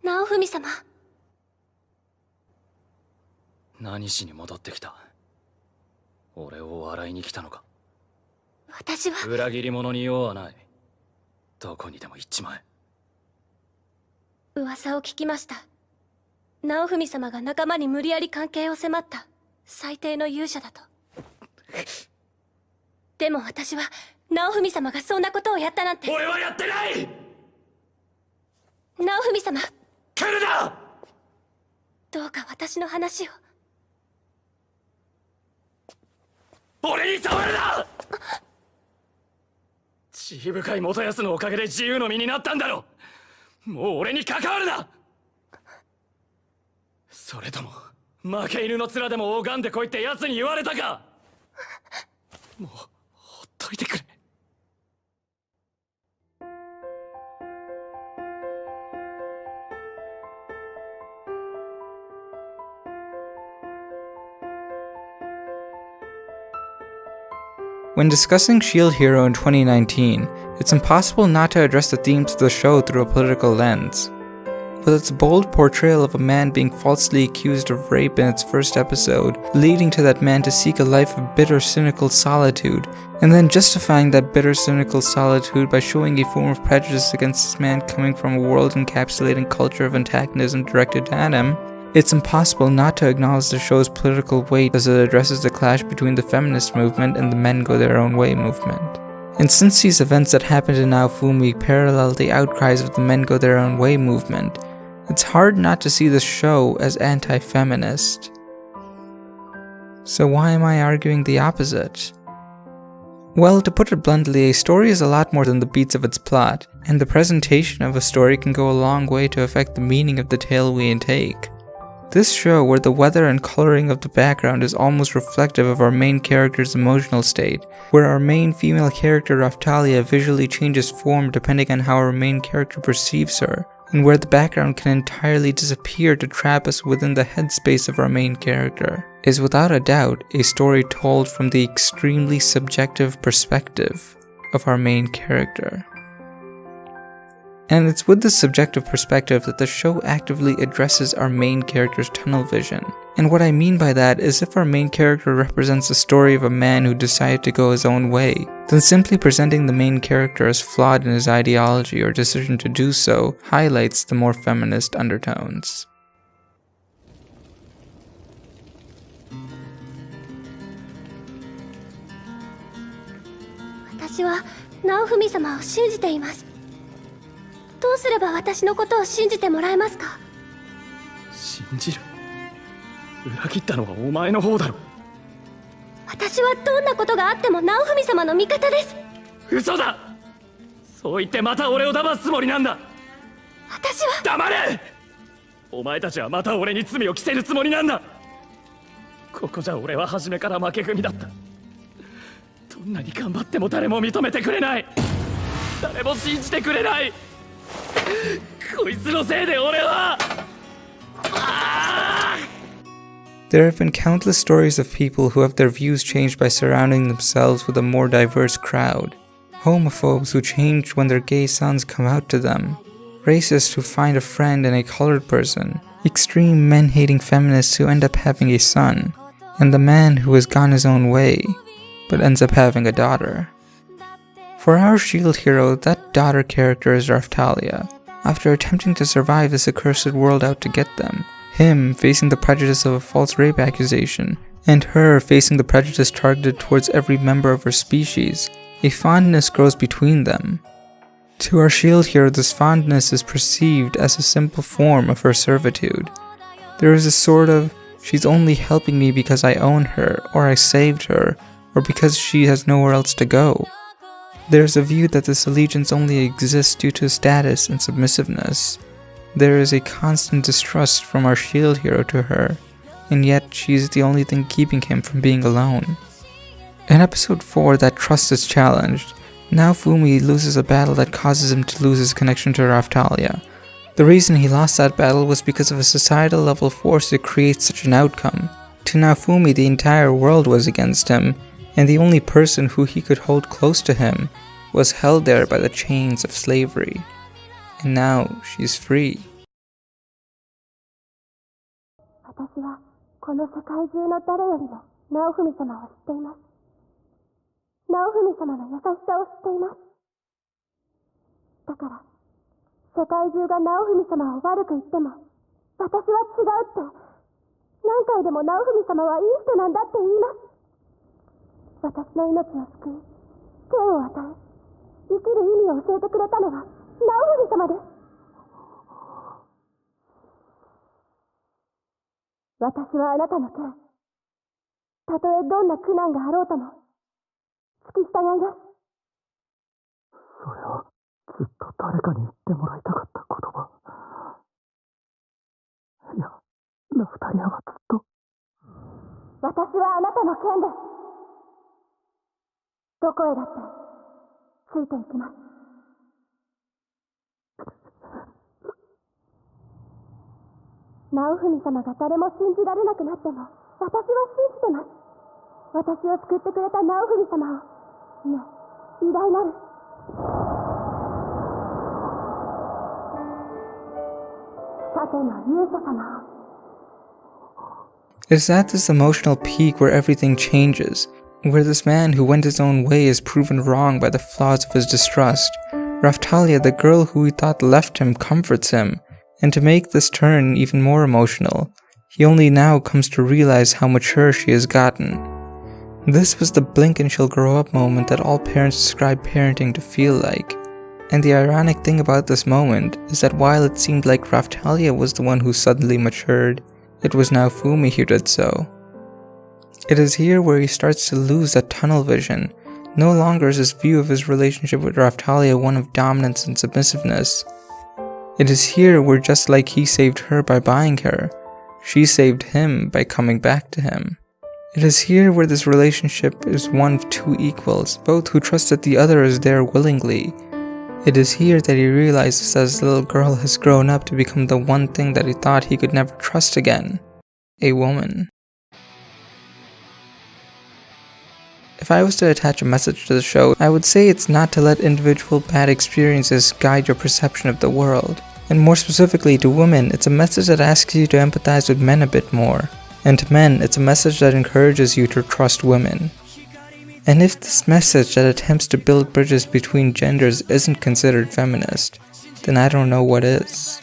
直文様。何しに戻ってきた？俺を笑いに来たのか？私は裏切り者に用はない。どこにでも行っちまえ。噂を聞きました。直文様が仲間に無理やり関係を迫った最低の勇者だと。でも私は直文様がそんなことをやったなんて。俺はやってない！直文様、来るな！どうか私の話を。俺に触るな！慈悲深い元康のおかげで自由の身になったんだろ。もう俺に関わるな！それとも負け犬の面でも拝んでこいって奴に言われたか？もうほっといてくれ。When discussing Shield Hero in 2019, it's impossible not to address the themes of the show through a political lens. With its bold portrayal of a man being falsely accused of rape in its first episode, leading to that man to seek a life of bitter, cynical solitude, and then justifying that bitter, cynical solitude by showing a form of prejudice against this man coming from a world-encapsulating culture of antagonism directed at him, it's impossible not to acknowledge the show's political weight as it addresses the clash between the feminist movement and the men go their own way movement. And since these events that happened in Naofumi parallel the outcries of the men go their own way movement, it's hard not to see the show as anti-feminist. So why am I arguing the opposite? Well, to put it bluntly, a story is a lot more than the beats of its plot, and the presentation of a story can go a long way to affect the meaning of the tale we intake. This show, where the weather and coloring of the background is almost reflective of our main character's emotional state, where our main female character Raftalia visually changes form depending on how our main character perceives her, and where the background can entirely disappear to trap us within the headspace of our main character, is without a doubt a story told from the extremely subjective perspective of our main character. And it's with this subjective perspective that the show actively addresses our main character's tunnel vision. And what I mean by that is if our main character represents the story of a man who decided to go his own way, then simply presenting the main character as flawed in his ideology or decision to do so highlights the more feminist undertones. I 直文様を信じています。どうすれば私のことを信じてもらえますか？信じる？裏切ったのはお前の方だろ。私はどんなことがあっても直文様の味方です。嘘だ！そう言ってまた俺を騙すつもりなんだ。私は黙れ！お前たちはまた俺に罪を着せるつもりなんだ。ここじゃ俺は初めから負け組だった。どんなに頑張っても誰も認めてくれない。誰も信じてくれない。こいつのせいで俺は。There have been countless stories of people who have their views changed by surrounding themselves with a more diverse crowd. Homophobes who change when their gay sons come out to them. Racists who find a friend in a colored person. Extreme men-hating feminists who end up having a son. And the man who has gone his own way, but ends up having a daughter. For our shield hero, that daughter character is Raftalia. After attempting to survive this accursed world out to get them, him facing the prejudice of a false rape accusation, and her facing the prejudice targeted towards every member of her species, a fondness grows between them. To our shield hero, this fondness is perceived as a simple form of her servitude. There is a sort of, she's only helping me because I own her, or I saved her, or because she has nowhere else to go. There is a view that this allegiance only exists due to status and submissiveness. There is a constant distrust from our shield hero to her, and yet she is the only thing keeping him from being alone. In episode 4, that trust is challenged. Naofumi loses a battle that causes him to lose his connection to Raftalia. The reason he lost that battle was because of a societal level force that creates such an outcome. To Naofumi, the entire world was against him, and the only person who he could hold close to him was held there by the chains of slavery. And now she's free. 私はこの世界中の誰よりも直文様を知っています。直文様の優しさを知っています。だから、世界中が直文様を悪く言っても、私は違うって、何回でも直文様はいい人なんだって言います。私の命を救い、剣を与え、生きる意味を教えてくれたのは直文様です。私はあなたの剣、たとえどんな苦難があろうとも、付き従います。それはずっと誰かに言ってもらいたかった言葉。いや、ラフタリアはずっと。私はあなたの剣です。どこへだってついていきます。直文様が誰も信じられなくなっても、私は信じてます。私を救ってくれた直文様を、いえ、偉大なる盾の勇者様を。It's at this emotional peak where everything changes, where this man who went his own way is proven wrong by the flaws of his distrust. Raftalia, the girl who he thought left him, comforts him, and to make this turn even more emotional, he only now comes to realize how mature she has gotten. This was the blink and she'll grow up moment that all parents describe parenting to feel like. And the ironic thing about this moment is that while it seemed like Raftalia was the one who suddenly matured, it was now Fumi who did so. It is here where he starts to lose that tunnel vision. No longer is his view of his relationship with Raftalia one of dominance and submissiveness. It is here where, just like he saved her by buying her, she saved him by coming back to him. It is here where this relationship is one of two equals, both who trust that the other is there willingly. It is here that he realizes that his little girl has grown up to become the one thing that he thought he could never trust again: a woman. If I was to attach a message to the show, I would say it's not to let individual bad experiences guide your perception of the world. And more specifically to women, it's a message that asks you to empathize with men a bit more. And to men, it's a message that encourages you to trust women. And if this message that attempts to build bridges between genders isn't considered feminist, then I don't know what is.